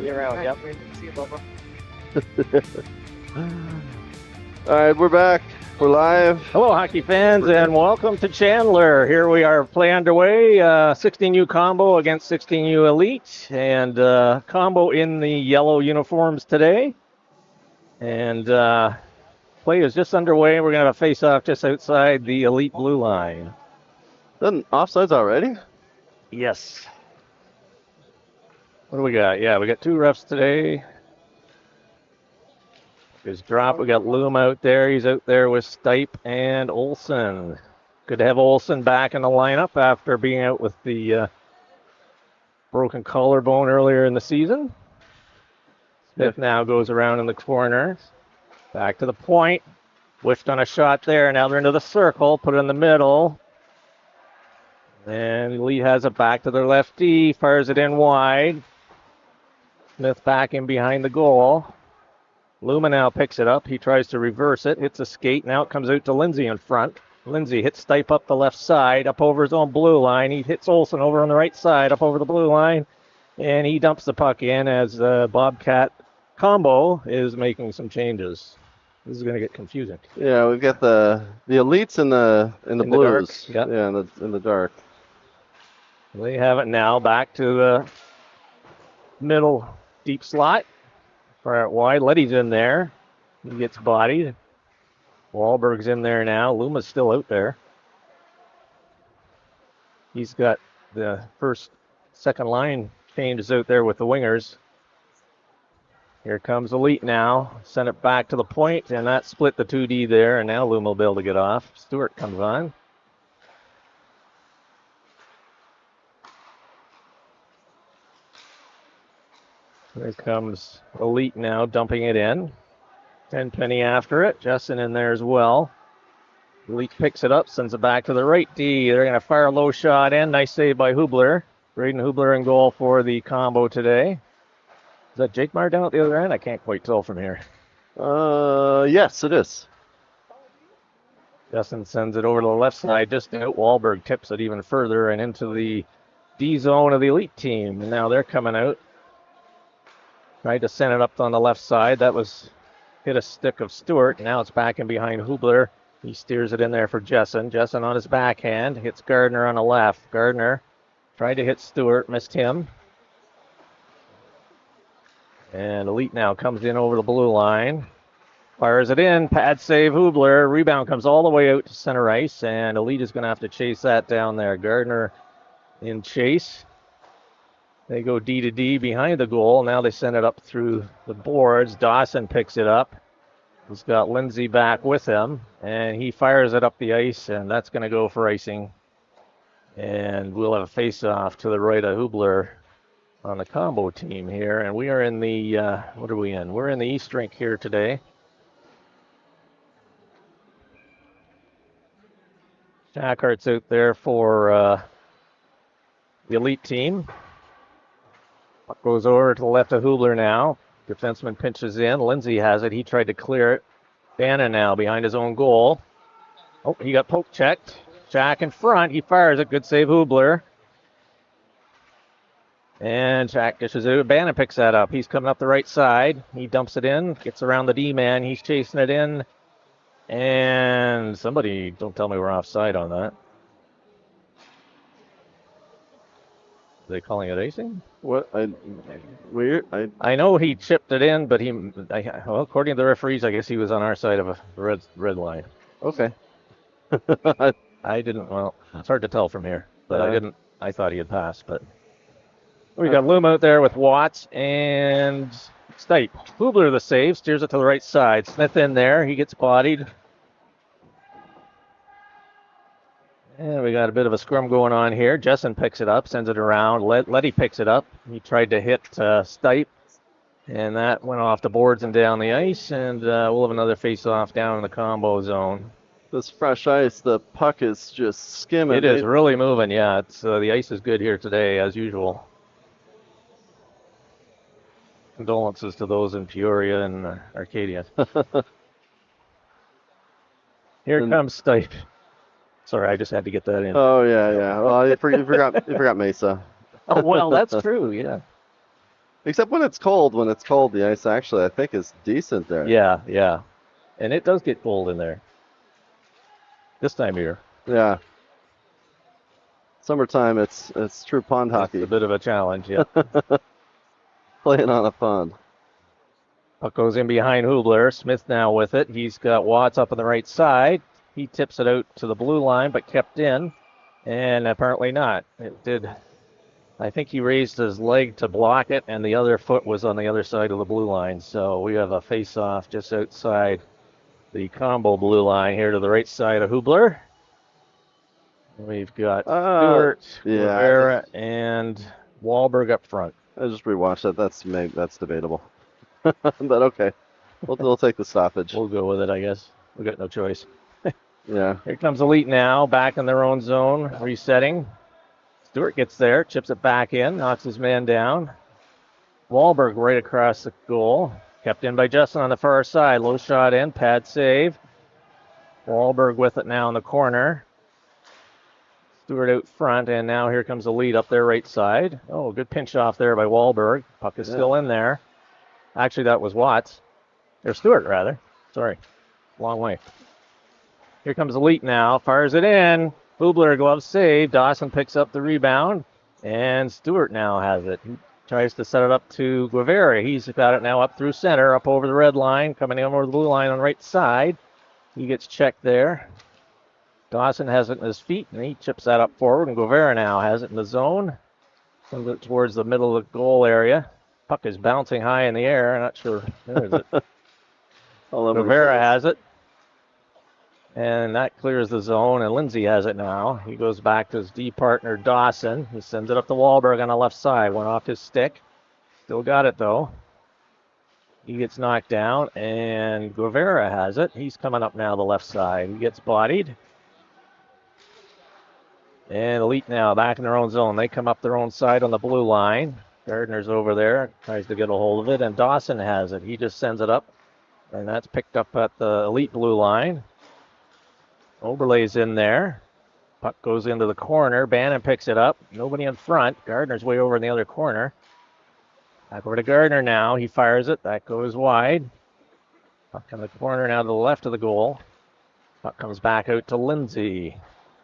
You're out, yep. All right, we're back. We're live. Hello, hockey fans, and welcome to Chandler. Here we are, play underway. 16U combo against 16U Elite, and combo in the yellow uniforms today. And play is just underway. We're going to have a face-off just outside the Elite blue line. Then offsides already? Yes. What do we got? Yeah, we got two refs today. His drop, we got Loom out there. He's out there with Stipe and Olsen. Good to have Olsen back in the lineup after being out with the broken collarbone earlier in the season. Smith now goes around in the corner. Back to the point. Whiffed on a shot there. Now they're into the circle. Put it in the middle. And Lee has it back to their lefty. Fires it in wide. Smith back in behind the goal. Luma now picks it up. He tries to reverse it. Hits a skate. Now it comes out to Lindsay in front. Lindsay hits Stipe up the left side, up over his own blue line. He hits Olsen over on the right side, up over the blue line. And he dumps the puck in as Bobcat combo is making some changes. This is going to get confusing. Yeah, we've got the elites in the blues. The dark. Yep. Yeah, in the dark. They have it now back to the middle deep slot. Far out wide. Letty's in there. He gets bodied. Wahlberg's in there now. Luma's still out there. He's got the second line changes out there with the wingers. Here comes Elite now. Send it back to the point, and that split the 2D there, and now Luma will be able to get off. Stewart comes on. Here comes Elite now, dumping it in. Tenpenny after it. Justin in there as well. Elite picks it up, sends it back to the right D. They're going to fire a low shot in. Nice save by Hubler. Braden Hubler in goal for the combo today. Is that Jake Marr down at the other end? I can't quite tell from here. Yes, it is. Justin sends it over to the left side, just out. Wahlberg tips it even further and into the D zone of the Elite team. And now they're coming out. Tried to send it up on the left side. That was hit a stick of Stewart. Now it's back in behind Hubler. He steers it in there for Jessen. Jessen on his backhand. Hits Gardner on the left. Gardner tried to hit Stewart. Missed him. And Elite now comes in over the blue line. Fires it in. Pad save Hubler. Rebound comes all the way out to center ice. And Elite is going to have to chase that down there. Gardner in chase. They go D to D behind the goal. Now they send it up through the boards. Dawson picks it up. He's got Lindsay back with him. And he fires it up the ice, and that's going to go for icing. And we'll have a face-off to the right of Hubler on the combo team here. And we are in the, what are we in? We're in the East Rink here today. Shackhart's out there for the Elite team. Puck goes over to the left of Hubler now. Defenseman pinches in. Lindsay has it. He tried to clear it. Bannon now behind his own goal. Oh, he got poke checked. Shack in front. He fires it. Good save, Hubler. And Shack dishes it. Bannon picks that up. He's coming up the right side. He dumps it in. Gets around the D-man. He's chasing it in. And somebody, don't tell me we're offside on that. Are they calling it icing? What? Weird. I know he chipped it in, but well, according to the referees, I guess he was on our side of a red line. Okay. I didn't. Well, it's hard to tell from here, but I thought he had passed, but we got Loom out there with Watts and Stipe. Hubler the save, steers it to the right side. Smith in there. He gets bodied. And we got a bit of a scrum going on here. Jessen picks it up, sends it around. Letty picks it up. He tried to hit Stipe, and that went off the boards and down the ice. And we'll have another face-off down in the combo zone. This fresh ice, the puck is just skimming. It is really moving, yeah. It's the ice is good here today, as usual. Condolences to those in Peoria and Arcadia. Here comes Stipe. Sorry, I just had to get that in. Oh, yeah. Well, you forgot Mesa. Oh, well, that's true, yeah. Except when it's cold. When it's cold, the ice actually, I think, is decent there. Yeah, yeah. And it does get cold in there this time of year. Yeah. Summertime, it's true pond It's hockey. a bit of a challenge, yeah. Playing on a pond. Puck goes in behind Hubler. Smith now with it. He's got Watts up on the right side. He tips it out to the blue line, but kept in. And apparently not. It did. I think he raised his leg to block it, and the other foot was on the other side of the blue line. So we have a face-off just outside the combo blue line here to the right side of Hubler. We've got Stewart, Rivera, and Wahlberg up front. I just rewatched that. That's debatable. But okay. We'll take the stoppage. We'll go with it, I guess. We've got no choice. Yeah. Here comes Elite now, back in their own zone, resetting. Stewart gets there, chips it back in, knocks his man down. Wahlberg right across the goal. Kept in by Justin on the far side. Low shot in, pad save. Wahlberg with it now in the corner. Stewart out front, and now here comes Elite up their right side. Oh, good pinch off there by Wahlberg. Puck is still in there. Actually, that was Watts. Or Stewart, rather. Sorry. Long way. Here comes Elite now. Fires it in. Hubler glove save. Dawson picks up the rebound. And Stewart now has it. He tries to set it up to Guevara. He's got it now up through center, up over the red line, coming in over the blue line on the right side. He gets checked there. Dawson has it in his feet, and he chips that up forward. And Guevara now has it in the zone. Sends it towards the middle of the goal area. Puck is bouncing high in the air. I'm not sure. Where is it? Guevara has it. And that clears the zone, and Lindsay has it now. He goes back to his D partner, Dawson. He sends it up to Wahlberg on the left side. Went off his stick. Still got it, though. He gets knocked down, and Guevara has it. He's coming up now the left side. He gets bodied. And Elite now back in their own zone. They come up their own side on the blue line. Gardner's over there, tries to get a hold of it, and Dawson has it. He just sends it up, and that's picked up at the Elite blue line. Oberle's in there. Puck goes into the corner. Bannon picks it up. Nobody in front. Gardner's way over in the other corner. Back over to Gardner now. He fires it. That goes wide. Puck in the corner now to the left of the goal. Puck comes back out to Lindsay.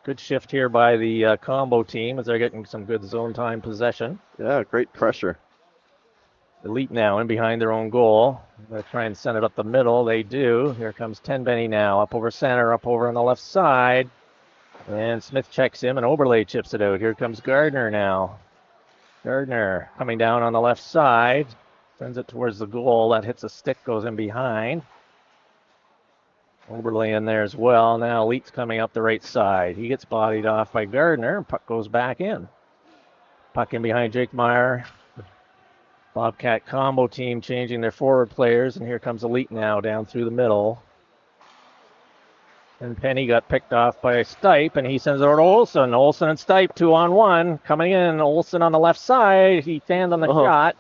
Good shift here by the combo team as they're getting some good zone time possession. Yeah, great pressure. Elite now in behind their own goal. They're trying to send it up the middle. They do. Here comes Tenbenny now. Up over center, up over on the left side. And Smith checks him, and Oberle chips it out. Here comes Gardner now. Gardner coming down on the left side. Sends it towards the goal. That hits a stick, goes in behind. Oberle in there as well. Now Elite's coming up the right side. He gets bodied off by Gardner. Puck goes back in. Puck in behind Jake Meyer. Bobcat combo team changing their forward players, and here comes Elite now down through the middle. And Penny got picked off by Stipe, and he sends it over to Olsen. Olsen and Stipe 2-on-1. Coming in, Olsen on the left side. He fanned on the shot.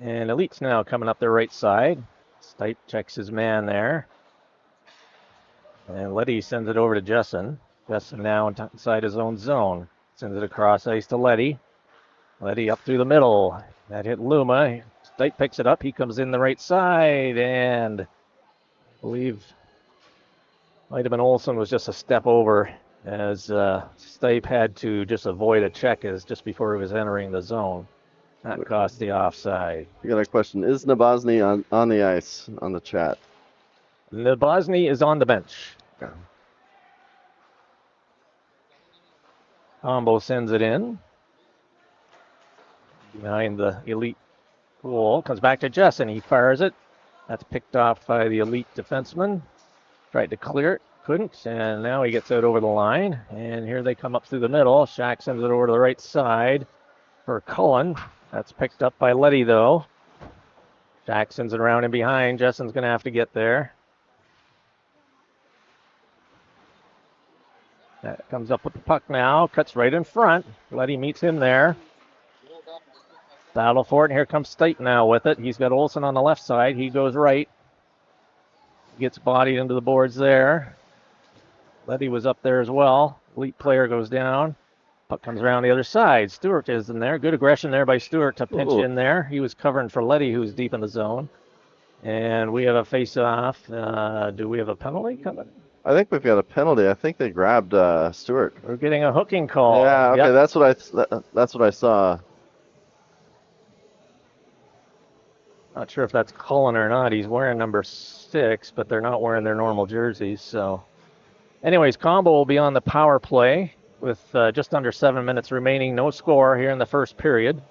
And Elite's now coming up their right side. Stipe checks his man there. And Letty sends it over to Justin. Justin now inside his own zone. Sends it across ice to Letty. Letty up through the middle. That hit Luma. Stipe picks it up. He comes in the right side. And I believe might have been Olsen was just a step over as Stipe had to just avoid a check as just before he was entering the zone. That cost the offside. I got a question. Is Nabozny on the ice on the chat? Nabozny is on the bench. Okay. Combo sends it in. Behind the Elite goal. Comes back to Justin. He fires it. That's picked off by the Elite defenseman. Tried to clear it. Couldn't. And now he gets out over the line. And here they come up through the middle. Shack sends it over to the right side for Cullen. That's picked up by Letty, though. Shack sends it around in behind. Justin's going to have to get there. That comes up with the puck now. Cuts right in front. Letty meets him there. Battle for it. And here comes Stipe now with it. He's got Olsen on the left side. He goes right. Gets bodied into the boards there. Letty was up there as well. Elite player goes down. Puck comes around the other side. Stewart is in there. Good aggression there by Stewart to pinch Ooh. in there. He was covering for Letty, who was deep in the zone. And we have a face-off. Do we have a penalty coming? I think we've got a penalty. I think they grabbed Stewart. We're getting a hooking call. Yeah, okay, Yep. that's what I saw. Not sure if that's Cullen or not. He's wearing number 6, but they're not wearing their normal jerseys. So, anyways, Combo will be on the power play with just under 7 minutes remaining. No score here in the first period.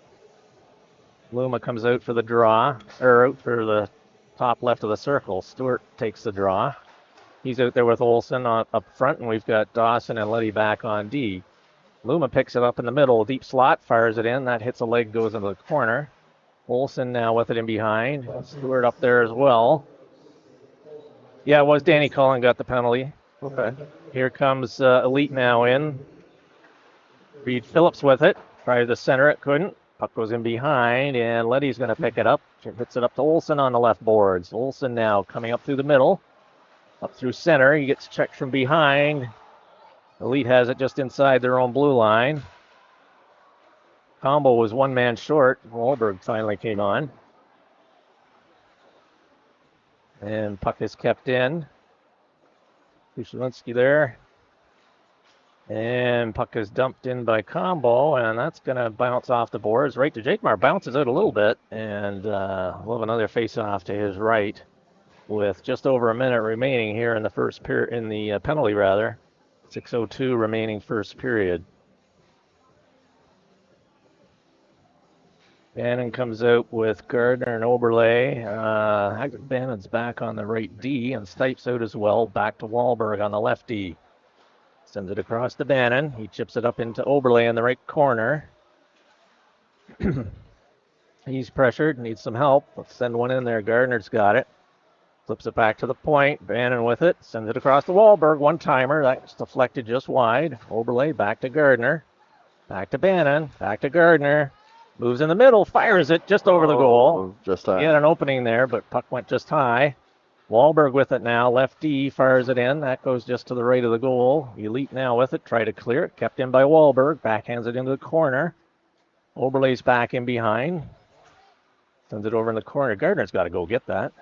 Luma comes out for the draw, or out for the top left of the circle. Stewart takes the draw. He's out there with Olsen up front, and we've got Dawson and Letty back on D. Luma picks it up in the middle, deep slot, fires it in. That hits a leg, goes into the corner. Olsen now with it in behind. Stewart up there as well. Yeah, it was Danny Cullen got the penalty. Okay. Here comes Elite now in. Reed Phillips with it. Tried to the center, it couldn't. Puck goes in behind, and Letty's going to pick it up. She hits it up to Olsen on the left boards. Olsen now coming up through the middle. Up through center. He gets checked from behind. Elite has it just inside their own blue line. Combo was one man short. Wahlberg finally came on. And puck is kept in. Kushelinski there. And puck is dumped in by Combo, and that's going to bounce off the boards right to Jakemar. Bounces out a little bit, and we'll have another face-off to his right with just over a minute remaining here in the first period, in the penalty rather. 6:02 remaining first period. Bannon comes out with Gardner and Oberle. Bannon's back on the right D, and Stipes out as well. Back to Wahlberg on the left D. Sends it across to Bannon. He chips it up into Oberle in the right corner. He's pressured, needs some help. Let's send one in there. Gardner's got it. Flips it back to the point. Bannon with it. Sends it across to Wahlberg. One-timer. That's deflected just wide. Oberle back to Gardner. Back to Bannon. Back to Gardner. Moves in the middle. Fires it just over the goal. Just high. He had an opening there, but puck went just high. Wahlberg with it now. Left D fires it in. That goes just to the right of the goal. Elite now with it. Try to clear it. Kept in by Wahlberg. Backhands it into the corner. Oberle's back in behind. Sends it over in the corner. Gardner's got to go get that.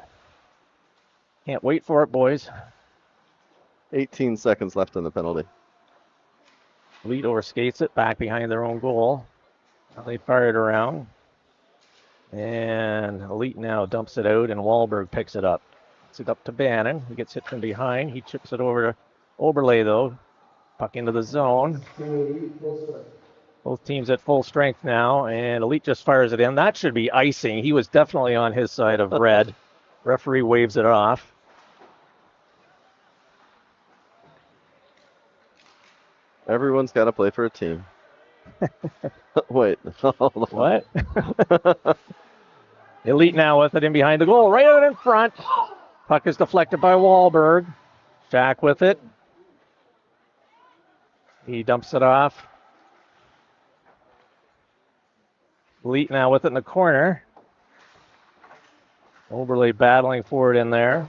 Can't wait for it, boys. 18 seconds left in the penalty. Elite overskates it back behind their own goal. Now they fire it around. And Elite now dumps it out, and Wahlberg picks it up. It's it up to Bannon. He gets hit from behind. He chips it over to Oberle, though. Puck into the zone. Both teams at full strength now, and Elite just fires it in. That should be icing. He was definitely on his side of red. Referee waves it off. Everyone's got to play for a team. Wait. What? Elite now with it in behind the goal. Right out in front. Puck is deflected by Wahlberg. Jack with it. He dumps it off. Elite now with it in the corner. Oberle battling for it in there.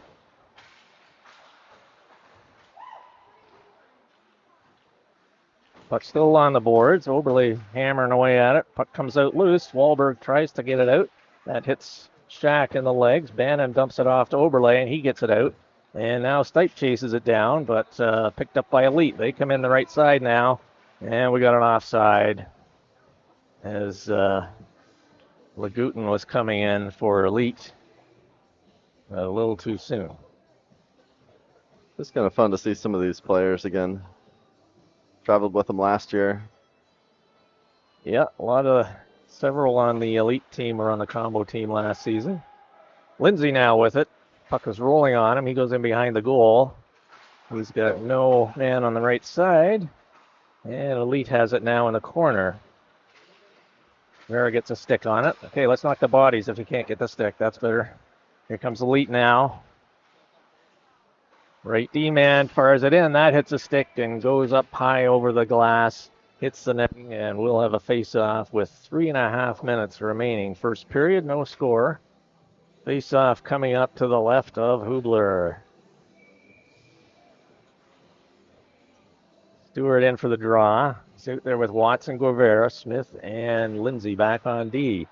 Puck still on the boards. Oberle hammering away at it. Puck comes out loose. Wahlberg tries to get it out. That hits Shack in the legs. Bannon dumps it off to Oberle, and he gets it out. And now Stipe chases it down, but picked up by Elite. They come in the right side now, and we got an offside as Lagutin was coming in for Elite a little too soon. It's kind of fun to see some of these players again. Traveled with them last year. Yeah, several on the Elite team or on the combo team last season. Lindsay now with it. Puck is rolling on him. He goes in behind the goal. He's got no man on the right side. And Elite has it now in the corner. Vera gets a stick on it. Okay, let's knock the bodies if you can't get the stick. That's better. Here comes Elite now. Right D-man fires it in. That hits a stick and goes up high over the glass. Hits the netting, and we'll have a face-off with 3.5 minutes remaining. First period, no score. Face-off coming up to the left of Hubler. Stewart in for the draw. It's out there with Watson, Guevara, Smith, and Lindsay back on D.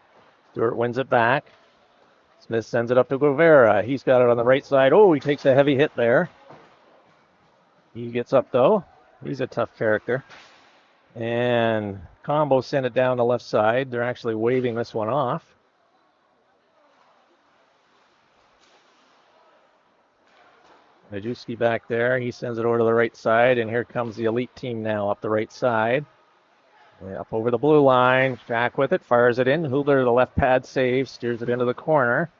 Stewart wins it back. Smith sends it up to Guevara. He's got it on the right side. Oh, he takes a heavy hit there. He gets up, though. He's a tough character. And Combo sent it down the left side. They're actually waving this one off. Majewski back there. He sends it over to the right side, and here comes the elite team now up the right side. Up over the blue line. Jack with it, fires it in. Hubler, the left pad save, steers it into the corner.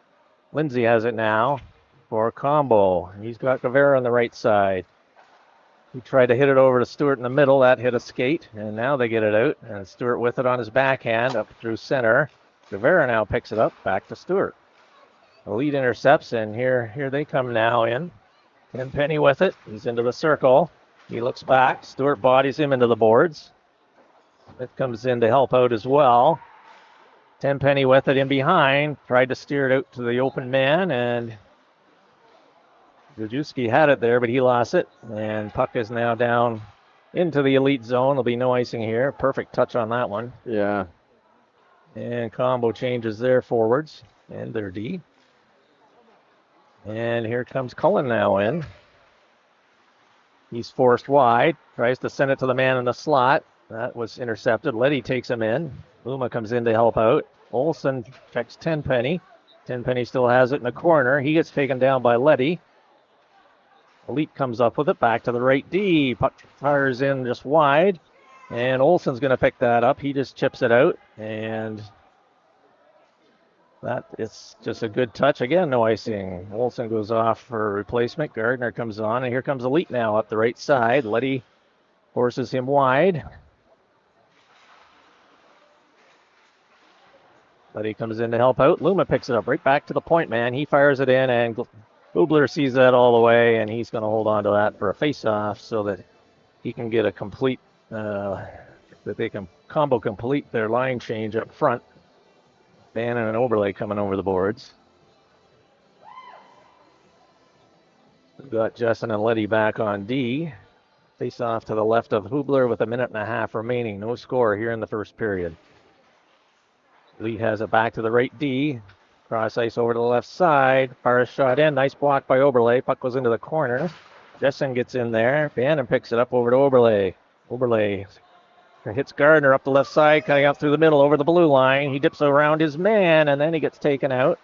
Lindsay has it now for Combo. He's got Guevara on the right side. He tried to hit it over to Stewart in the middle. That hit a skate, and now they get it out. And Stewart with it on his backhand up through center. Guevara now picks it up, back to Stewart. The lead intercepts, and here they come now in. Tenpenny with it. He's into the circle. He looks back. Stewart bodies him into the boards. Smith comes in to help out as well. Tenpenny with it in behind. Tried to steer it out to the open man, and Majewski had it there, but he lost it. And puck is now down into the elite zone. There'll be no icing here. Perfect touch on that one. Yeah. And Combo changes their forwards and their D. And here comes Cullen now in. He's forced wide. Tries to send it to the man in the slot. That was intercepted. Letty takes him in. Luma comes in to help out. Olsen checks Tenpenny. Tenpenny still has it in the corner. He gets taken down by Letty. Elite comes up with it. Back to the right D. Puck fires in just wide. And Olsen's going to pick that up. He just chips it out. And that is just a good touch. Again, no icing. Olsen goes off for a replacement. Gardner comes on, and here comes Elite now up the right side. Letty forces him wide. Letty comes in to help out. Luma picks it up right back to the point man. He fires it in, and Bubler sees that all the way, and he's going to hold on to that for a face-off so that he can get a complete, that they can combo complete their line change up front. Bannon and Oberle coming over the boards. We've got Jessen and Letty back on D. Face off to the left of Hubler with 1.5 minutes remaining. No score here in the first period. Lee has it back to the right D. Cross ice over to the left side. Fires shot in. Nice block by Oberle. Puck goes into the corner. Jessen gets in there. Bannon picks it up over to Oberle. Oberle hits Gardner up the left side, cutting out through the middle over the blue line. He dips around his man, and then he gets taken out.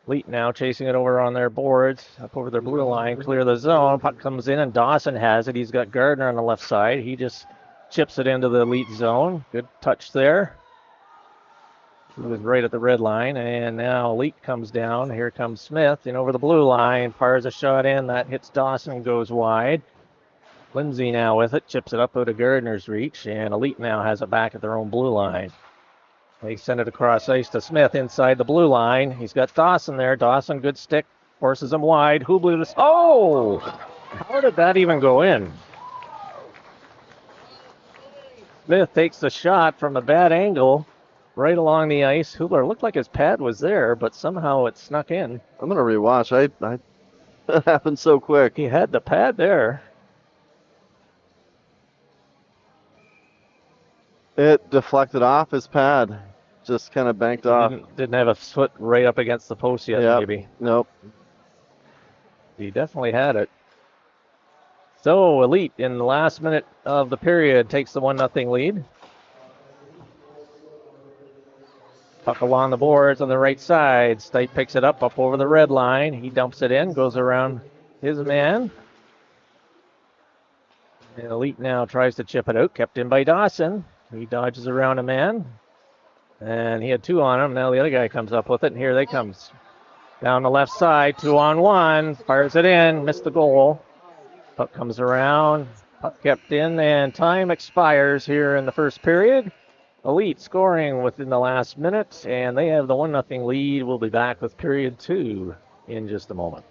Leet now chasing it over on their boards, up over their blue line, clear the zone. Puck comes in, and Dawson has it. He's got Gardner on the left side. He just chips it into the elite zone. Good touch there. He was right at the red line, and now Elite comes down. Here comes Smith, and over the blue line, fires a shot in. That hits Dawson, goes wide. Lindsay now with it, chips it up out of Gardner's reach, and Elite now has it back at their own blue line. They send it across ice to Smith inside the blue line. He's got Dawson there. Dawson, good stick, forces him wide. Hubler, oh! How did that even go in? Smith takes the shot from a bad angle right along the ice. Hubler looked like his pad was there, but somehow it snuck in. I'm going to rewatch. That happened so quick. He had the pad there. It deflected off his pad. Just kind of banked off. Didn't have a foot right up against the post yet, maybe. Nope. He definitely had it. So, Elite, in the last minute of the period, takes the 1-0 lead. Puck along the boards on the right side. Stipe picks it up over the red line. He dumps it in, goes around his man. And Elite now tries to chip it out, kept in by Dawson. He dodges around a man. And he had 2 on him. Now the other guy comes up with it, and here they comes. Down the left side, 2-on-1. Fires it in, missed the goal. Puck comes around. Puck kept in, and time expires here in the first period. Elite scoring within the last minute, and they have the 1-0 lead. We'll be back with period 2 in just a moment.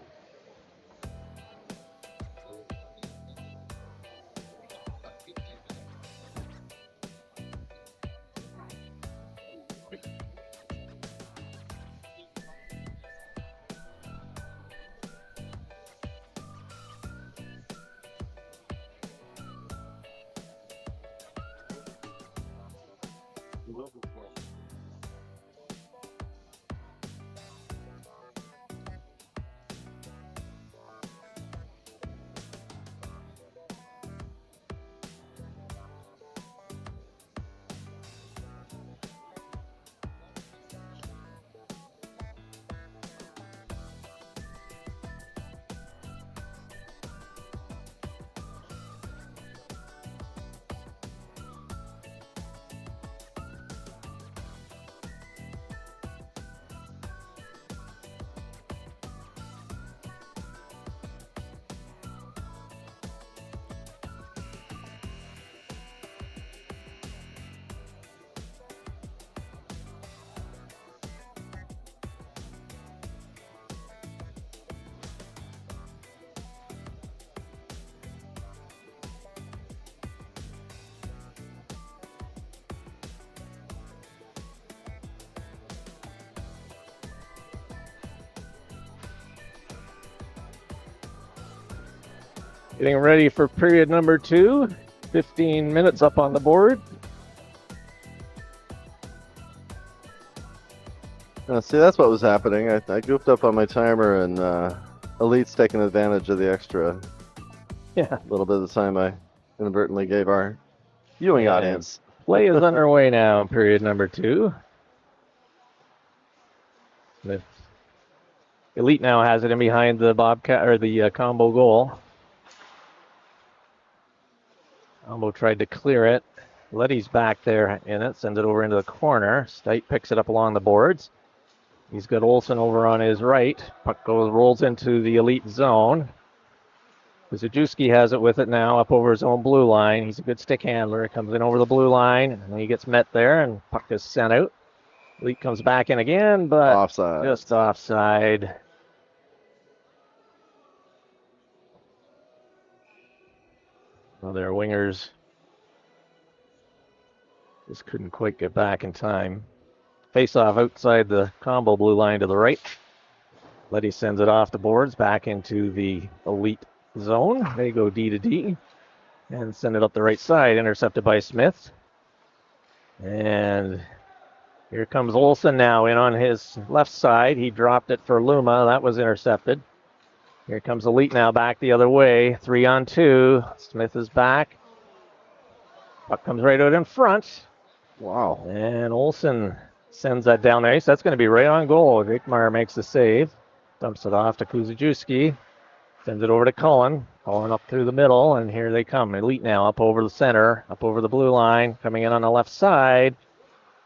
Getting ready for period number 2. 15 minutes up on the board. See, that's what was happening. I goofed up on my timer, and Elite's taking advantage of the extra little bit of the time I inadvertently gave our viewing audience. Play is underway now in period number 2. Elite now has it in behind the Bobcat or the combo goal. Combo tried to clear it. Letty's back there in it, sends it over into the corner. Stite picks it up along the boards. He's got Olsen over on his right. Puck rolls into the Elite zone. Zajewski has it with it now up over his own blue line. He's a good stick handler. Comes in over the blue line, and he gets met there, and puck is sent out. Elite comes back in again, but offside. Just offside. Well, their wingers just couldn't quite get back in time. Face-off outside the combo blue line to the right. Letty sends it off the boards back into the Elite zone. They go D to D and send it up the right side, intercepted by Smith. And here comes Olsen now in on his left side. He dropped it for Luma. That was intercepted. Here comes Elite now back the other way. 3-on-2. Smith is back. Puck comes right out in front. Wow. And Olsen sends that down ice. That's going to be right on goal. Vikmar makes the save. Dumps it off to Kuzajewski. Sends it over to Cullen. Cullen up through the middle, and here they come. Elite now up over the center, up over the blue line, coming in on the left side.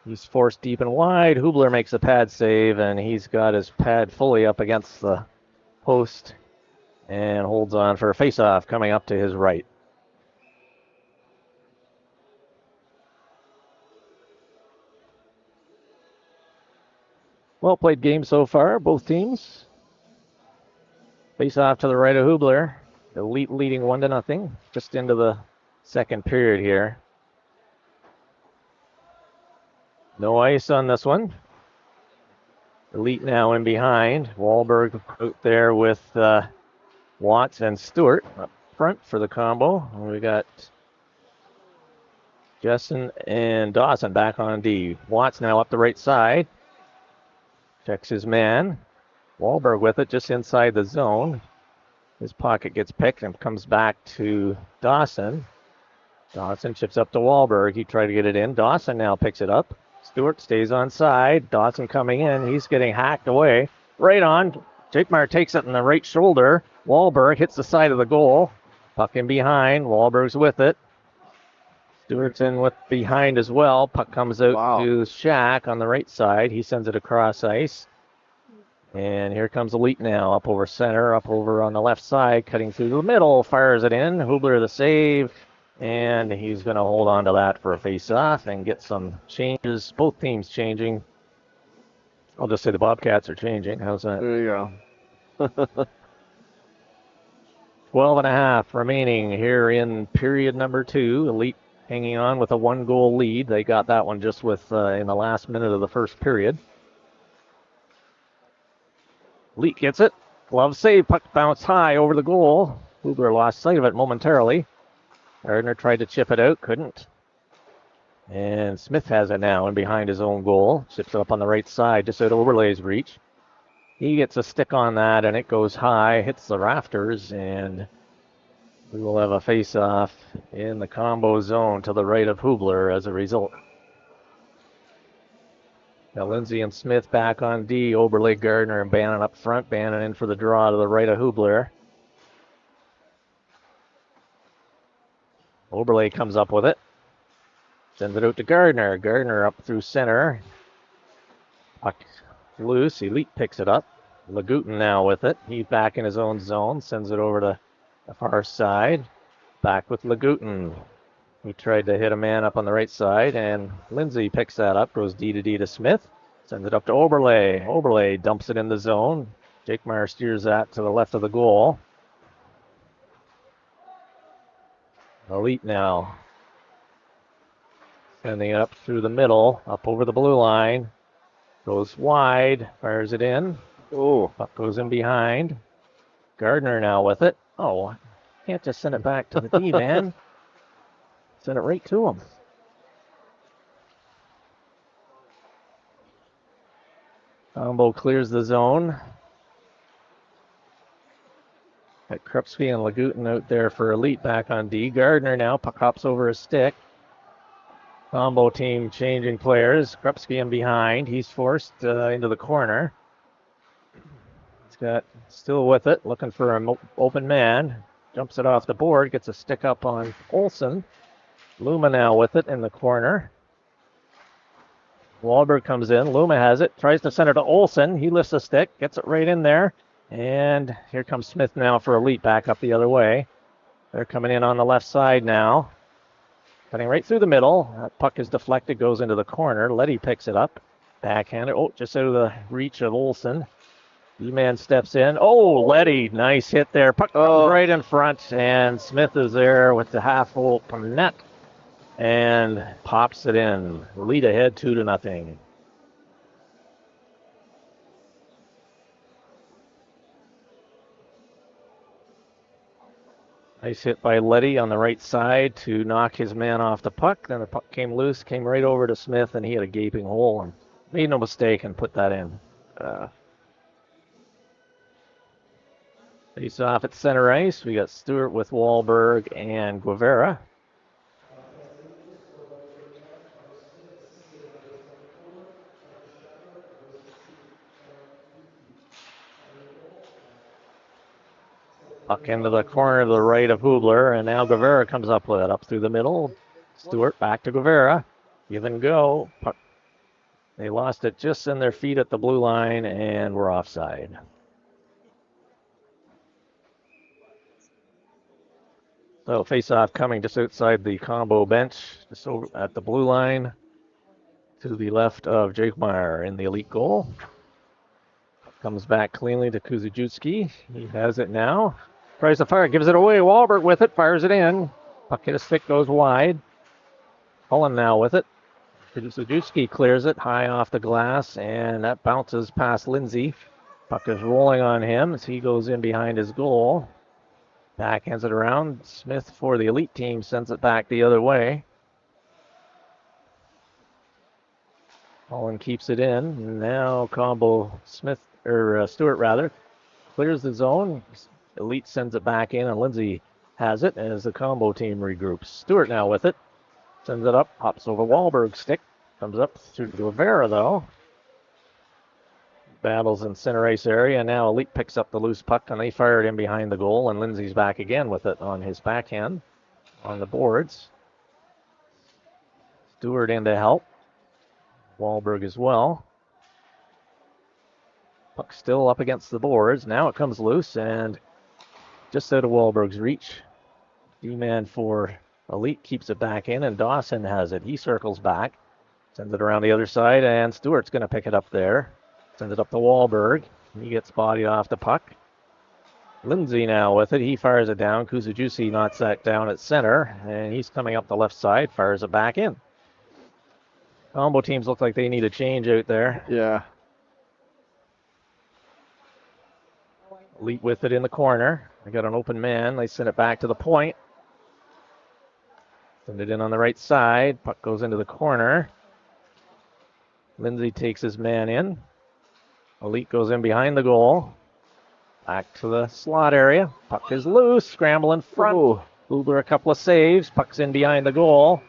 He's forced deep and wide. Hubler makes a pad save, and he's got his pad fully up against the post and holds on for a face-off coming up to his right. Well played game so far, both teams. Face-off to the right of Hubler. Elite leading 1-0, just into the second period here. No ice on this one. Elite now in behind. Wahlberg out there with Watts and Stewart up front for the combo. And we got Jessen and Dawson back on D. Watts now up the right side. Checks his man. Wahlberg with it just inside the zone. His pocket gets picked and comes back to Dawson. Dawson chips up to Wahlberg. He tried to get it in. Dawson now picks it up. Stewart stays on side. Dawson coming in. He's getting hacked away. Right on. Jakemar takes it in the right shoulder. Wahlberg hits the side of the goal. Puck in behind. Wahlberg's with it. Stewart's in with behind as well. Puck comes out to Shack on the right side. He sends it across ice. And here comes Elite now. Up over center. Up over on the left side. Cutting through the middle. Fires it in. Hubler the save. And he's going to hold on to that for a face-off and get some changes. Both teams changing. I'll just say the Bobcats are changing. How's that? There you go. 12.5 remaining here in period number 2. Elite hanging on with a 1-goal lead. They got that one just with in the last minute of the first period. Elite gets it. Glove save. Puck bounced high over the goal. Hubler lost sight of it momentarily. Gardner tried to chip it out. Couldn't. And Smith has it now and behind his own goal. Chips it up on the right side, just out of Oberle's reach. He gets a stick on that, and it goes high, hits the rafters, and we will have a face-off in the combo zone to the right of Hubler as a result. Now Lindsay and Smith back on D. Oberle, Gardner, and Bannon up front. Bannon in for the draw to the right of Hubler. Oberle comes up with it. Sends it out to Gardner. Gardner up through center. Puck loose. Elite picks it up. Lagutin now with it. He's back in his own zone. Sends it over to the far side. Back with Lagutin. He tried to hit a man up on the right side, and Lindsay picks that up. Goes D to Smith. Sends it up to Oberle. Oberle dumps it in the zone. Jake Meyer steers that to the left of the goal. Elite now. Sending it up through the middle, up over the blue line. Goes wide, fires it in. Oh. Puck goes in behind. Gardner now with it. Oh, can't just send it back to the D, man. Send it right to him. Combo clears the zone. Got Krupski and Lagutin out there for Elite back on D. Gardner now, puck hops over a stick. Combo team changing players. Krupski in behind. He's forced into the corner. He's got still with it, looking for an open man. Jumps it off the board, gets a stick up on Olsen. Luma now with it in the corner. Wahlberg comes in. Luma has it. Tries to send it to Olsen. He lifts a stick, gets it right in there. And here comes Smith now for Elite back up the other way. They're coming in on the left side now. Cutting right through the middle. That puck is deflected, goes into the corner. Letty picks it up. Backhanded. Oh, just out of the reach of Olsen. D-man steps in. Oh, Letty. Nice hit there. Puck comes right in front. And Smith is there with the half-full net. And pops it in. Lead ahead 2-0. Nice hit by Letty on the right side to knock his man off the puck. Then the puck came loose, came right over to Smith, and he had a gaping hole and made no mistake and put that in. Face off at center ice. We got Stewart with Wahlberg and Guevara. Puck into the corner to the right of Hubler, and now Guevara comes up with it. Up through the middle. Stewart back to Guevara. Give and go. Puck. They lost it just in their feet at the blue line, and we're offside. So face-off coming just outside the combo bench, just over at the blue line, to the left of Jake Meyer in the Elite goal. Comes back cleanly to Kuzujutski. He has it now. Tries to fire, gives it away. Wahlberg with it, fires it in. Puck hit a stick, goes wide. Cullen now with it. Kuzujutski clears it high off the glass, and that bounces past Lindsay. Puck is rolling on him as he goes in behind his goal. Backhands it around. Smith for the Elite team sends it back the other way. Cullen keeps it in. Now combo Stewart rather clears the zone. Elite sends it back in, and Lindsay has it as the combo team regroups. Stewart now with it. Sends it up, hops over Wahlberg's stick. Comes up through Guevara, though. Battles in center ice area. Now Elite picks up the loose puck, and they fire it in behind the goal, and Lindsay's back again with it on his backhand on the boards. Stewart in to help. Wahlberg as well. Puck still up against the boards. Now it comes loose, and just out of Wahlberg's reach. D-man for Elite keeps it back in, and Dawson has it. He circles back, sends it around the other side, and Stewart's going to pick it up there. Sends it up to Wahlberg. He gets bodied off the puck. Lindsay now with it. He fires it down. Kuzujutski knocks that down at center, and he's coming up the left side, fires it back in. Combo teams look like they need a change out there. Yeah. Elite with it in the corner. They got an open man. They send it back to the point. Send it in on the right side. Puck goes into the corner. Lindsay takes his man in. Elite goes in behind the goal. Back to the slot area. Puck is loose. Scramble in front. Hubler a couple of saves. Puck's in behind the goal.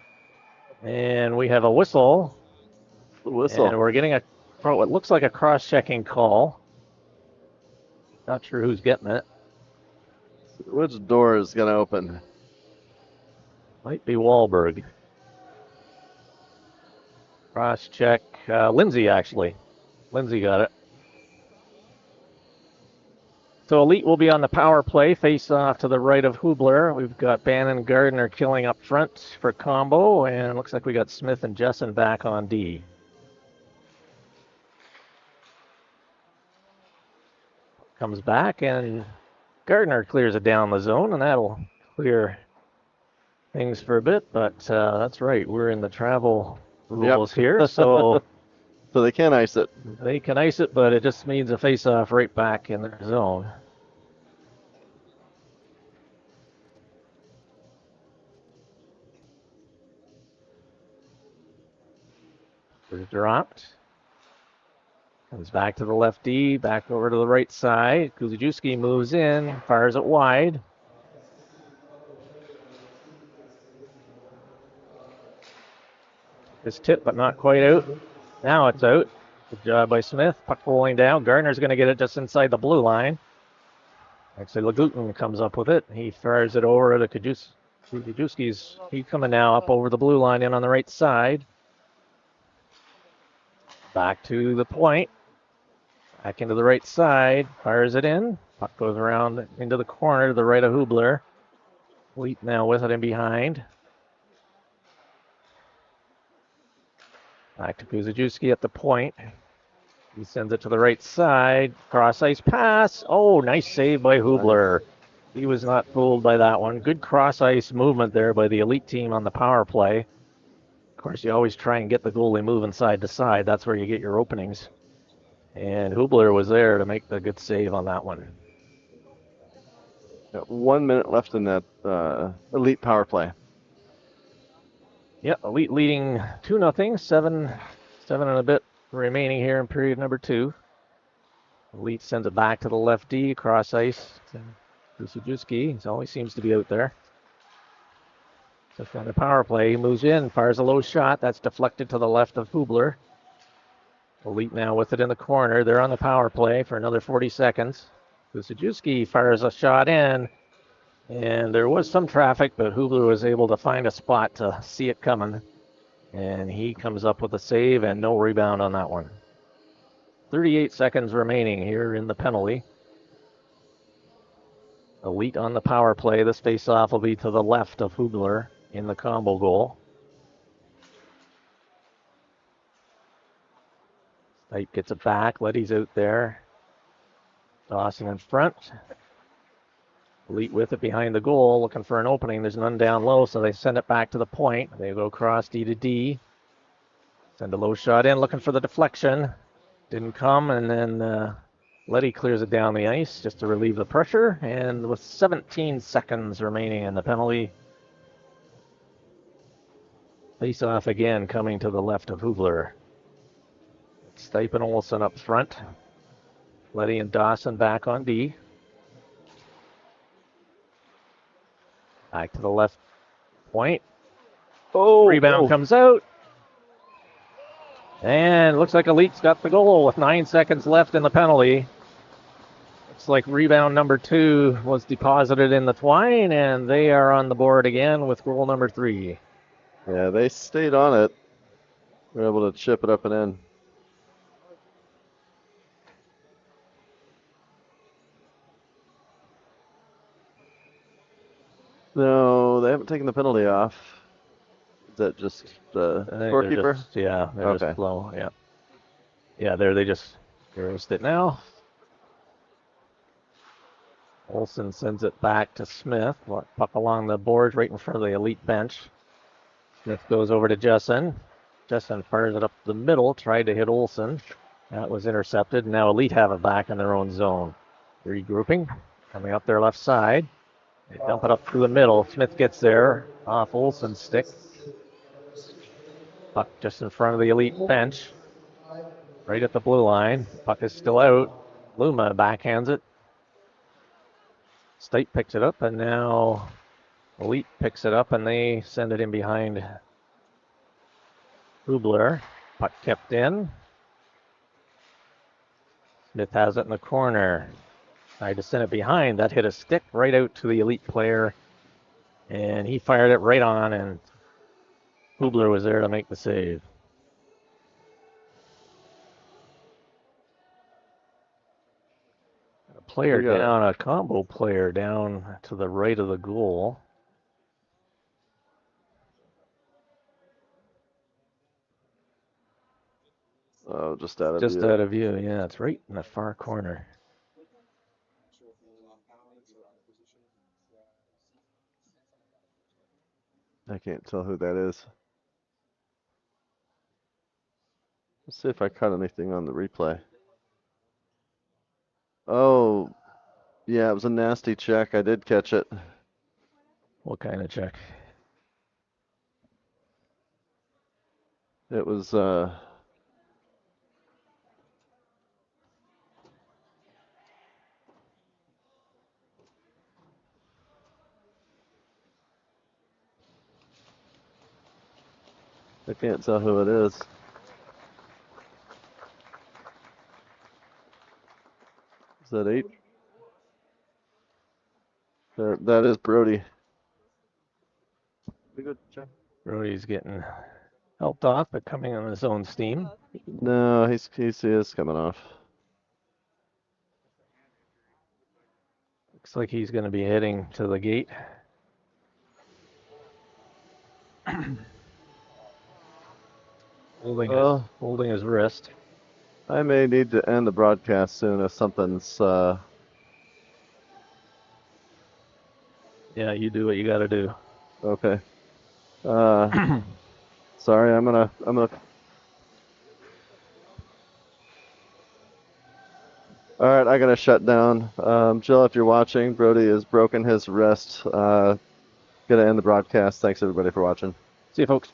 And we have a whistle. And we're getting what looks like a cross-checking call. Not sure who's getting it. Which door is going to open? Might be Wahlberg. Cross-check. Lindsay, actually. Lindsay got it. So Elite will be on the power play. Face off to the right of Hubler. We've got Bannon Gardner killing up front for combo. And looks like we got Smith and Jessen back on D. Comes back and Gardner clears it down the zone, and that'll clear things for a bit. But that's right, we're in the travel rules here, so so they can ice it. They can ice it, but it just means a face-off right back in their zone. It's dropped. Comes back to the left D, back over to the right side. Kuzijuski moves in, fires it wide. It's tipped, but not quite out. Now it's out. Good job by Smith. Puck rolling down. Gardner's going to get it just inside the blue line. Actually, Lagutin comes up with it. He fires it over to Kuzijuski's. He's coming now up over the blue line in on the right side. Back to the point. Back into the right side. Fires it in. Puck goes around into the corner to the right of Hubler. Elite now with it in behind. Back to Kuzijuski at the point. He sends it to the right side. Cross ice pass. Oh, nice save by Hubler. He was not fooled by that one. Good cross ice movement there by the Elite team on the power play. Of course, you always try and get the goalie moving side to side. That's where you get your openings. And Hubler was there to make the good save on that one. 1 minute left in that Elite power play. Yep, Elite leading 2-0. Seven and a bit remaining here in period number 2. Elite sends it back to the left D, cross ice. Kuzijuski, he always seems to be out there. Just on the power play, he moves in, fires a low shot. That's deflected to the left of Hubler. Elite now with it in the corner. They're on the power play for another 40 seconds. Kuzijuski fires a shot in, and there was some traffic, but Hubler was able to find a spot to see it coming. And he comes up with a save and no rebound on that one. 38 seconds remaining here in the penalty. Elite on the power play. This face-off will be to the left of Hubler in the combo goal. Stipe gets it back. Letty's out there. Dawson in front. Elite with it behind the goal, looking for an opening. There's none down low, so they send it back to the point. They go cross D to D. Send a low shot in, looking for the deflection. Didn't come, and then Letty clears it down the ice just to relieve the pressure. And with 17 seconds remaining in the penalty, face-off again coming to the left of Hubler. Stipe and Olsen up front. Letty and Dawson back on D. Back to the left point. Rebound comes out. And looks like Elite's got the goal with 9 seconds left in the penalty. Looks like rebound number 2 was deposited in the twine, and they are on the board again with goal number 3. Yeah, they stayed on it. They were able to chip it up and in. No, they haven't taken the penalty off. Is that just the scorekeeper? They're just slow. Yeah. Yeah, there they just erased it now. Olsen sends it back to Smith. Puck along the boards right in front of the Elite bench. Smith goes over to Jessen. Jessen fires it up the middle, tried to hit Olsen. That was intercepted. Now Elite have it back in their own zone. Regrouping, coming up their left side. They dump it up through the middle. Smith gets there off Olsen's stick. Puck just in front of the Elite bench. Right at the blue line. Puck is still out. Luma backhands it. State picks it up, and now Elite picks it up, and they send it in behind Hubler. Puck kept in. Smith has it in the corner. Tried to send it behind. That hit a stick right out to the Elite player, and he fired it right on, and Hubler was there to make the save. Player down, a combo player down to the right of the goal. Oh, just out of view. Just out of view, yeah. It's right in the far corner. I can't tell who that is. Let's see if I caught anything on the replay. Oh, yeah, it was a nasty check. I did catch it. What kind of check? It was, I can't tell who it is. Is that 8? That is Brody. Brody's getting helped off, but coming on his own steam. No, he is coming off. Looks like he's going to be heading to the gate. holding his wrist. I may need to end the broadcast soon if something's. Yeah, you do what you got to do. Okay. Sorry, I'm gonna. All right, I gotta shut down. Jill, if you're watching, Brody has broken his wrist. Gonna end the broadcast. Thanks everybody for watching. See you, folks.